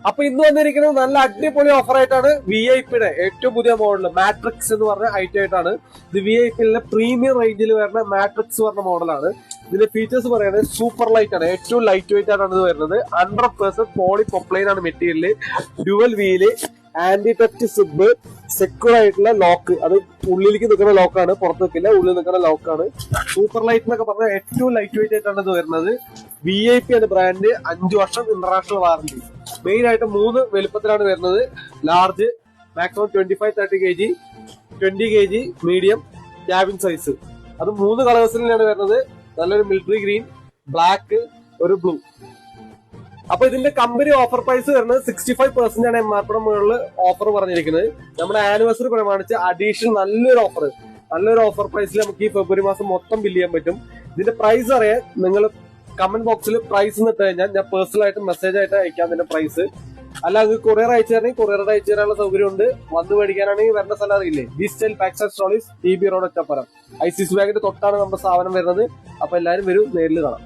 അപ്പൊ ഇന്ന് വന്നിരിക്കുന്നത് നല്ല അടിപൊളി ഓഫർ ആയിട്ടാണ് VIP-യുടെ ഏറ്റവും പുതിയ മോഡൽ മാട്രിക്സ് എന്ന് പറഞ്ഞ ഐറ്റം ആയിട്ടാണ് ഇത്. VIP-ലെ പ്രീമിയം റേഞ്ചിൽ വരുന്ന മാട്രിക്സ് പറഞ്ഞ മോഡലാണ്. ഇതിന്റെ ഫീച്ചേഴ്സ് പറയുന്നത് സൂപ്പർ ലൈറ്റ് ആണ്, ഏറ്റവും ലൈറ്റ് വെയിറ്റ് ആണ് ഇത് വരുന്നത്. 100% പോളിപ്രൊപ്ലൈൻ ആണ് material, dual wheel, anti touch zip, secure ആയിട്ടുള്ള ലോക്ക്. അത് ഉള്ളിലേക്ക് നിൽക്കുന്ന ലോക്കാണ്, പുറത്ത് നിൽക്കില്ല, ഉള്ളിൽ നിൽക്കുന്ന ലോക്കാണ്. സൂപ്പർ ലൈറ്റ് എന്നൊക്കെ പറഞ്ഞാൽ ഏറ്റവും ലൈറ്റ് വെയിറ്റ് ആയിട്ടാണ് ഇത് വരുന്നത്. VIP ആണ് ബ്രാൻഡ്, 5 വർഷം ഇന്റർനാഷണൽ വാറന്റി. മെയിൻ ആയിട്ട് 3 വലുപ്പത്തിലാണ് വരുന്നത്. Large, maximum 25-30 kg, 20 kg, medium, cabin size. അത് 3 കളേഴ്സിലാണ് വരുന്നത്. നല്ലൊരു മിലിറ്ററി ഗ്രീൻ, ബ്ലാക്ക്, ഒരു ബ്ലൂ. അപ്പൊ ഇതിന്റെ കമ്പനി ഓഫർ പ്രൈസ് വരുന്നത് 65% ആണ് MRP മുകളിൽ ഓഫർ പറഞ്ഞിരിക്കുന്നത്. നമ്മുടെ ആനിവേഴ്സറി പ്രമാണിച്ച് അഡീഷണൽ നല്ലൊരു ഓഫർ പ്രൈസിൽ നമുക്ക് ഈ ഫെബ്രുവരി മാസം മൊത്തം ബില്ല് ചെയ്യാൻ പറ്റും. ഇതിന്റെ പ്രൈസ് അറിയാൻ നിങ്ങൾ കമന്റ് ബോക്സിൽ പ്രൈസ് ഇട്ട് കഴിഞ്ഞാൽ ഞാൻ പേഴ്സണൽ ആയിട്ട് മെസ്സേജ് ആയിട്ട് അയക്കാം ഇതിന്റെ പ്രൈസ്. അല്ലാതെ കൊറിയർ അയച്ചു തരണമെങ്കിൽ കൊറിയർ അയച്ചു തരാനുള്ള സൗകര്യമുണ്ട്. വന്ന് മേടിക്കാനാണെങ്കിൽ വരുന്ന സ്ഥലം അറിയില്ലേ, B style packs and stoles, TB road, Ottappuram. ICICI ബാങ്കിന്റെ തൊട്ടാണ് നമ്മുടെ സ്ഥാപനം വരുന്നത്. അപ്പൊ എല്ലാവരും വരും, നേരിൽ കാണാം.